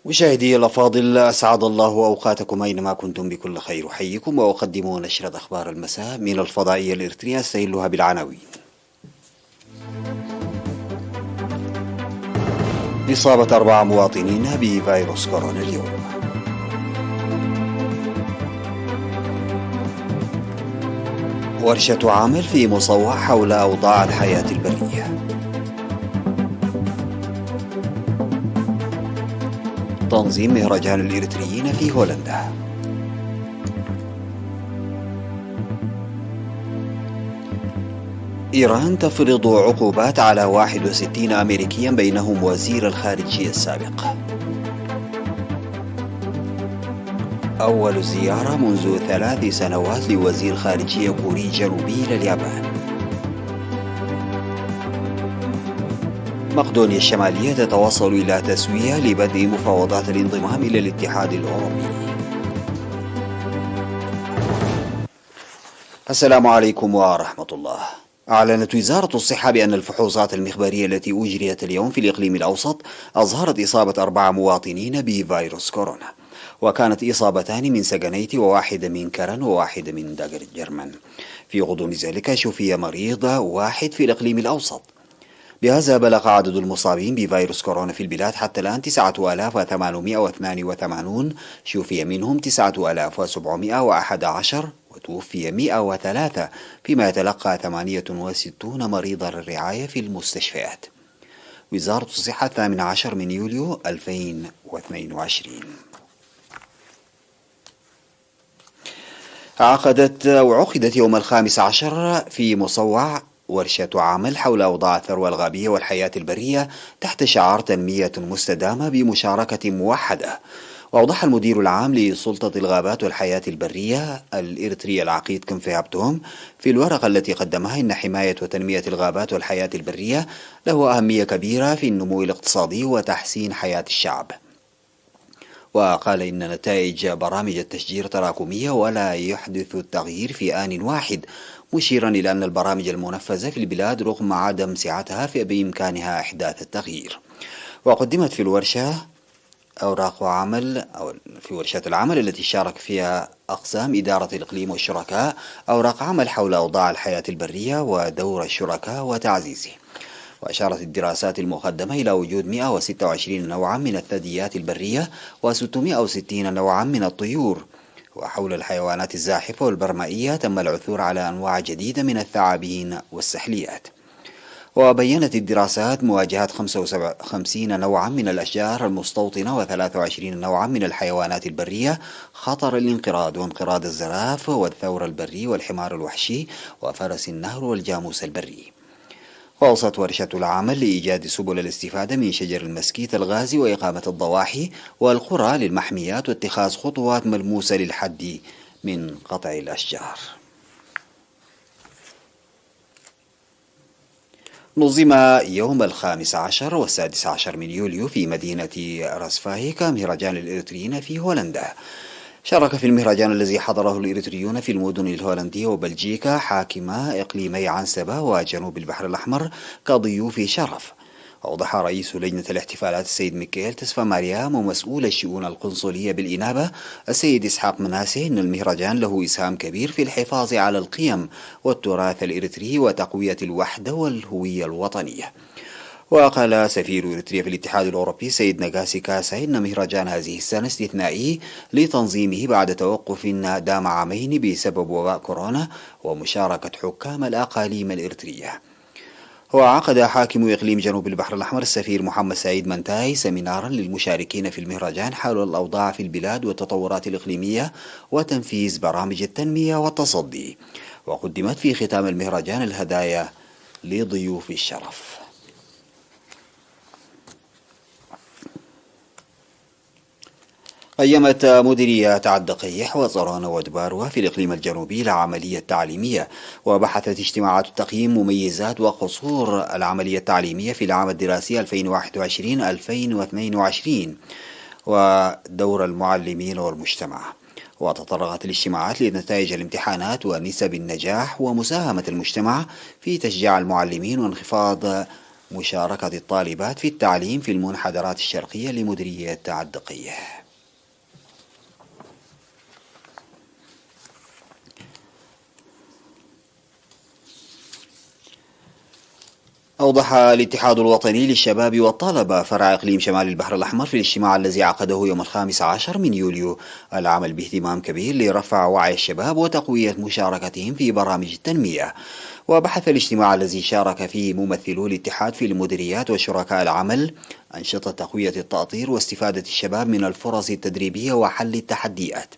مشاهدي الأفاضل، أسعد الله أوقاتكم أينما كنتم بكل خير. أحييكم وأقدم نشرة أخبار المساء من الفضائية الإريترية أستهلها بالعناوين. إصابة 4 مواطنين بفيروس كورونا اليوم. ورشة عمل في مصوع حول أوضاع الحياة البرية. تنظيم مهرجان الإريتريين في هولندا. إيران تفرض عقوبات على 61 أمريكيا بينهم وزير الخارجية السابق. أول زيارة منذ 3 سنوات لوزير خارجية كوري الجنوبي لليابان. مقدونيا الشمالية تتوصل إلى تسوية لبدء مفاوضات الانضمام إلى الاتحاد الأوروبي. السلام عليكم ورحمة الله. أعلنت وزارة الصحة بأن الفحوصات المخبرية التي أجريت اليوم في الإقليم الأوسط أظهرت إصابة 4 مواطنين بفيروس كورونا، وكانت إصابتان من سجنيت وواحدة من كرن وواحدة من داغر جرمن. في غضون ذلك شفي مريض واحد في الإقليم الأوسط. بهذا بلغ عدد المصابين بفيروس كورونا في البلاد حتى الآن 9882، شفي منهم 9711 وتوفي 103، فيما يتلقى 68 مريضا للرعاية في المستشفيات. وزارة الصحة 18 من يوليو 2022. عقدت يوم 15 في مصوع ورشة عمل حول أوضاع الثروة الغابية والحياة البرية تحت شعار تنمية مستدامة بمشاركة موحدة. وأوضح المدير العام لسلطة الغابات والحياة البرية الإريترية العقيد كنفي هابتوم في الورقة التي قدمها إن حماية وتنمية الغابات والحياة البرية له أهمية كبيرة في النمو الاقتصادي وتحسين حياة الشعب. وقال إن نتائج برامج التشجير تراكمية ولا يحدث التغيير في آن واحد، مشيرا إلى أن البرامج المنفذة في البلاد رغم عدم سعتها بإمكانها إحداث التغيير. وقدمت في الورشة أوراق عمل في ورشة العمل التي شارك فيها أقسام إدارة الإقليم والشركاء أوراق عمل حول أوضاع الحياة البرية ودور الشركاء وتعزيزه. وأشارت الدراسات المقدمة إلى وجود 126 نوعا من الثدييات البرية و660 نوعا من الطيور. وحول الحيوانات الزاحفة والبرمائية تم العثور على أنواع جديدة من الثعابين والسحليات. وبيّنت الدراسات مواجهة 55 نوعا من الأشجار المستوطنة و23 نوعا من الحيوانات البرية خطر الانقراض وانقراض الزراف والثور البري والحمار الوحشي وفرس النهر والجاموس البري. وأوصت ورشة العمل لإيجاد سبل الاستفادة من شجر المسكيت الغازي وإقامة الضواحي والقرى للمحميات واتخاذ خطوات ملموسة للحد من قطع الأشجار. نظم يوم 15 و16 من يوليو في مدينة راسفاهيكا مهرجان الإريتريين في هولندا. شارك في المهرجان الذي حضره الإريتريون في المدن الهولندية وبلجيكا حاكما إقليمي عنسبة وجنوب البحر الأحمر كضيوف شرف. أوضح رئيس لجنة الاحتفالات السيد ميكيل تسفا ماريام ومسؤول الشؤون القنصلية بالإنابة السيد إسحاق مناسي أن المهرجان له إسهام كبير في الحفاظ على القيم والتراث الإريتري وتقوية الوحدة والهوية الوطنية. وقال سفير إريتريا في الاتحاد الأوروبي سيد نغاسي كاساي أن مهرجان هذه السنة استثنائي لتنظيمه بعد توقف دام عامين بسبب وباء كورونا ومشاركة حكام الأقاليم الإريترية. وعقد حاكم إقليم جنوب البحر الأحمر السفير محمد سعيد منتاي سمينارا للمشاركين في المهرجان حول الأوضاع في البلاد والتطورات الإقليمية وتنفيذ برامج التنمية والتصدي. وقدمت في ختام المهرجان الهدايا لضيوف الشرف. قيمت مديرية عد قيح وصرانة ودباروة في الإقليم الجنوبي العملية التعليمية، وبحثت اجتماعات التقييم مميزات وقصور العملية التعليمية في العام الدراسي 2021-2022 ودور المعلمين والمجتمع. وتطرقت الاجتماعات لنتائج الامتحانات ونسب النجاح ومساهمة المجتمع في تشجيع المعلمين وانخفاض مشاركة الطالبات في التعليم في المنحدرات الشرقية لمديرية الدقية. أوضح الاتحاد الوطني للشباب والطلبة فرع إقليم شمال البحر الأحمر في الاجتماع الذي عقده يوم 15 من يوليو العمل باهتمام كبير لرفع وعي الشباب وتقوية مشاركتهم في برامج التنمية. وبحث الاجتماع الذي شارك فيه ممثلو الاتحاد في المديريات وشركاء العمل أنشطة تقوية التأطير واستفادة الشباب من الفرص التدريبية وحل التحديات.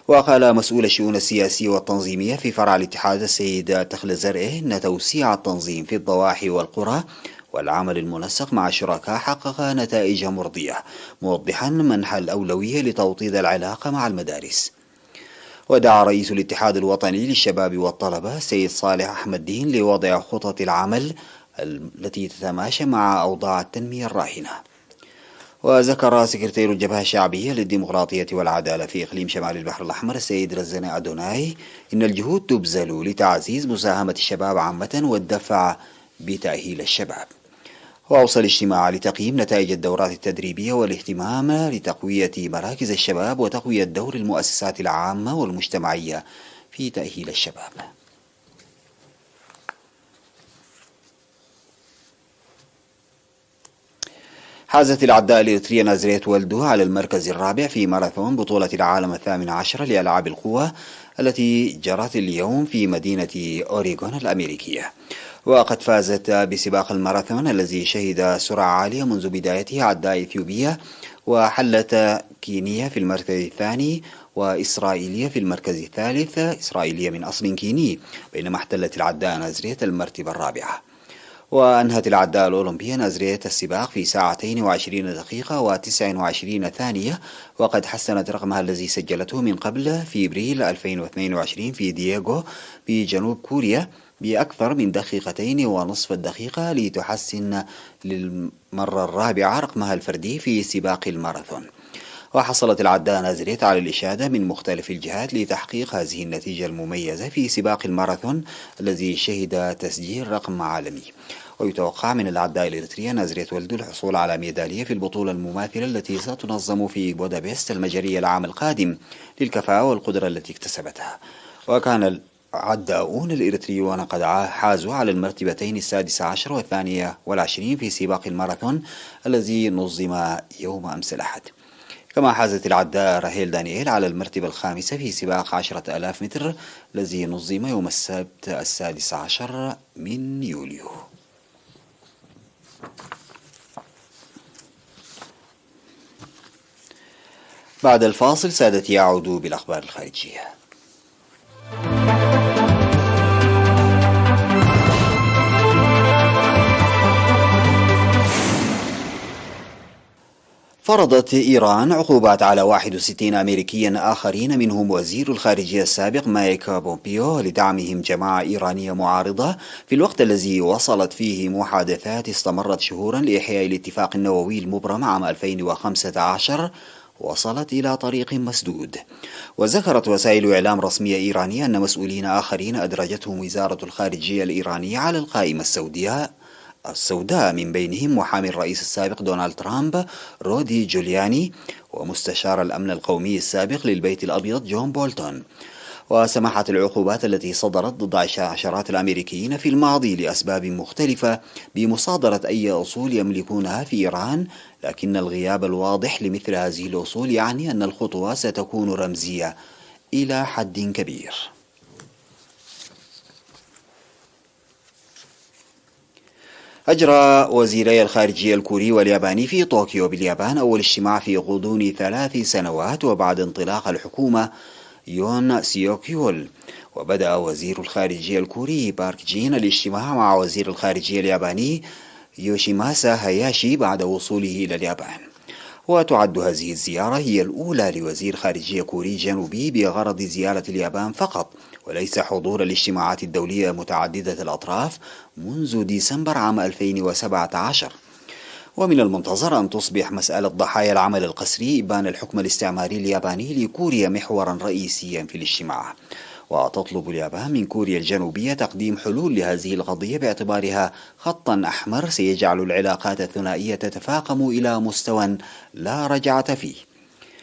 وقال مسؤول الشؤون السياسية والتنظيمية في فرع الاتحاد السيد تخل زرقه إن توسيع التنظيم في الضواحي والقرى والعمل المنسق مع الشركاء حقق نتائج مرضية، موضحا منح الأولوية لتوطيد العلاقة مع المدارس. ودعا رئيس الاتحاد الوطني للشباب والطلبة السيد صالح أحمد دين لوضع خطط العمل التي تتماشى مع أوضاع التنمية الراهنة. وذكر سكرتير الجبهة الشعبية للديمقراطية والعدالة في إقليم شمال البحر الأحمر السيد رزان أدوناي إن الجهود تبذل لتعزيز مساهمة الشباب عامة والدفع بتأهيل الشباب. وأوصى الاجتماع لتقييم نتائج الدورات التدريبية والاهتمام لتقوية مراكز الشباب وتقوية دور المؤسسات العامة والمجتمعية في تأهيل الشباب. حازت العداء الإريترية نازريت ولدو على المركز الرابع في ماراثون بطولة العالم 18 لألعاب القوى التي جرت اليوم في مدينة أوريغون الأمريكية. وقد فازت بسباق الماراثون الذي شهد سرعة عالية منذ بدايته عداء إثيوبية، وحلت كينيا في المركز الثاني وإسرائيلية في المركز الثالث، إسرائيلية من أصل كيني، بينما احتلت العداء نازريت المرتبة الرابعة. وأنهت العداء الأولمبية نازريت السباق في 2 دقيقة و29 ثانية، وقد حسنت رقمها الذي سجلته من قبل في إبريل 2022 في دييغو بجنوب كوريا بأكثر من 2.5 دقيقة لتحسن للمرة الرابعة رقمها الفردي في سباق الماراثون. وحصلت العداء نازريت على الإشادة من مختلف الجهات لتحقيق هذه النتيجة المميزة في سباق الماراثون الذي شهد تسجيل رقم عالمي. ويتوقع من العداء الإريترية نازريت ولدو الحصول على ميدالية في البطولة المماثلة التي ستنظم في بودابست المجرية العام القادم للكفاءة والقدرة التي اكتسبتها. وكان العداؤون الإريتريون قد حازوا على المرتبتين 16 و22 في سباق الماراثون الذي نظم يوم أمس الأحد. كما حازت العداء راهيل دانييل على المرتبة الخامسة في سباق 10,000 متر الذي نظم يوم السبت 16 من يوليو. بعد الفاصل سادتي يعود بالأخبار الخارجية. فرضت إيران عقوبات على 61 أمريكيا آخرين منهم وزير الخارجية السابق مايك بومبيو لدعمهم جماعة إيرانية معارضة في الوقت الذي وصلت فيه محادثات استمرت شهورا لإحياء الاتفاق النووي المبرم عام 2015 وصلت إلى طريق مسدود. وذكرت وسائل إعلام رسمية إيرانية أن مسؤولين آخرين أدرجتهم وزارة الخارجية الإيرانية على القائمة السوداء من بينهم محامي الرئيس السابق دونالد ترامب رودي جولياني ومستشار الأمن القومي السابق للبيت الأبيض جون بولتون. وسمحت العقوبات التي صدرت ضد عشرات الأمريكيين في الماضي لأسباب مختلفة بمصادرة أي أصول يملكونها في إيران، لكن الغياب الواضح لمثل هذه الأصول يعني أن الخطوة ستكون رمزية إلى حد كبير. أجرى وزيري الخارجية الكوري والياباني في طوكيو باليابان أول اجتماع في غضون 3 سنوات وبعد انطلاق الحكومة يون سيوك يول. وبدأ وزير الخارجية الكوري بارك جين الاجتماع مع وزير الخارجية الياباني يوشيماسا هاياشي بعد وصوله إلى اليابان. وتعد هذه الزيارة هي الأولى لوزير خارجية كوري جنوبي بغرض زيارة اليابان فقط، وليس حضور الاجتماعات الدولية متعددة الأطراف منذ ديسمبر عام 2017. ومن المنتظر أن تصبح مسألة ضحايا العمل القسري إبان الحكم الاستعماري الياباني لكوريا محورا رئيسيا في الاجتماع. وتطلب اليابان من كوريا الجنوبية تقديم حلول لهذه القضية باعتبارها خطا أحمر سيجعل العلاقات الثنائية تتفاقم إلى مستوى لا رجعة فيه.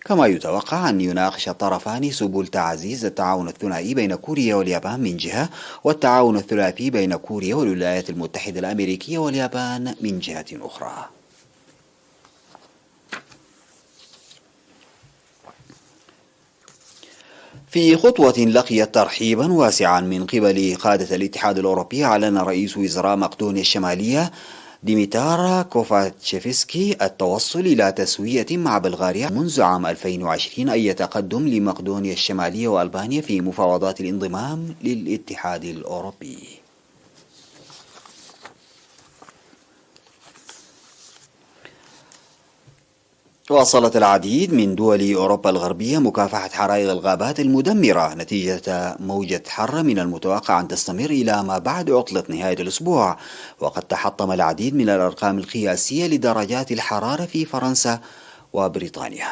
كما يتوقع أن يناقش الطرفان سبل تعزيز التعاون الثنائي بين كوريا واليابان من جهة، والتعاون الثلاثي بين كوريا والولايات المتحدة الأمريكية واليابان من جهة أخرى. في خطوة لقيت ترحيبا واسعا من قبل قادة الاتحاد الأوروبي، أعلن رئيس وزراء مقدونيا الشمالية ديميتار كوفاتشيفسكي التوصل إلى تسوية مع بلغاريا منذ عام 2020، أي تقدم لمقدونيا الشمالية وألبانيا في مفاوضات الانضمام للاتحاد الأوروبي. واصلت العديد من دول أوروبا الغربية مكافحة حرائق الغابات المدمرة نتيجة موجة حر من المتوقع أن تستمر إلى ما بعد عطلة نهاية الأسبوع، وقد تحطم العديد من الأرقام القياسية لدرجات الحرارة في فرنسا وبريطانيا،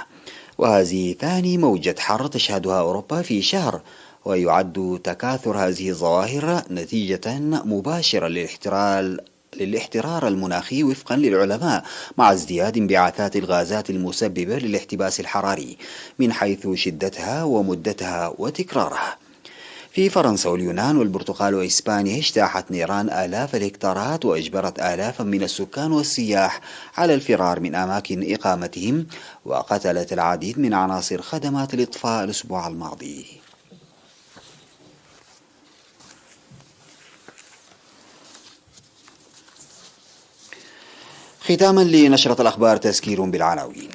وهذه ثاني موجة حر تشهدها أوروبا في شهر، ويعد تكاثر هذه الظواهر نتيجة مباشرة للاحترار المناخي وفقا للعلماء، مع ازدياد انبعاثات الغازات المسببة للاحتباس الحراري من حيث شدتها ومدتها وتكرارها. في فرنسا واليونان والبرتغال وإسبانيا اجتاحت نيران آلاف الهكتارات، وأجبرت آلافا من السكان والسياح على الفرار من أماكن إقامتهم، وقتلت العديد من عناصر خدمات الإطفاء الأسبوع الماضي. ختاما لنشرة الأخبار تذكير بالعناوين.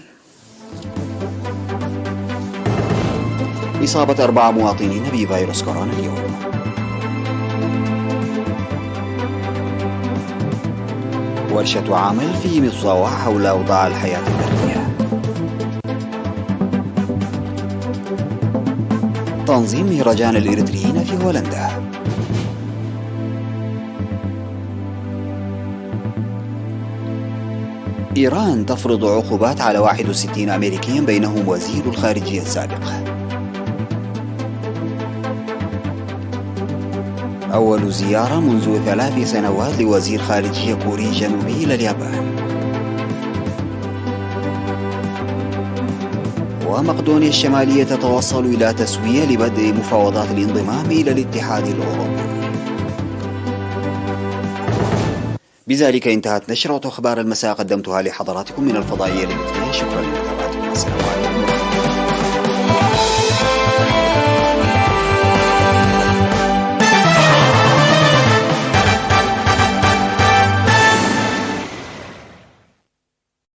إصابة 4 مواطنين بفيروس كورونا اليوم. ورشة عمل في مصوع حول أوضاع الحياة البرية. تنظيم مهرجان الإريتريين في هولندا. إيران تفرض عقوبات على 61 أمريكيا بينهم وزير الخارجية السابق. أول زيارة منذ 3 سنوات لوزير خارجية كوري جنوبي إلى اليابان. ومقدونيا الشمالية تتوصل إلى تسوية لبدء مفاوضات الانضمام إلى الاتحاد الأوروبي. بذلك انتهت نشرة أخبار المساء، قدمتها لحضراتكم من الفضائية الإلكترونية. شكرا لمتابعتكم. السلام عليكم ورحمة الله.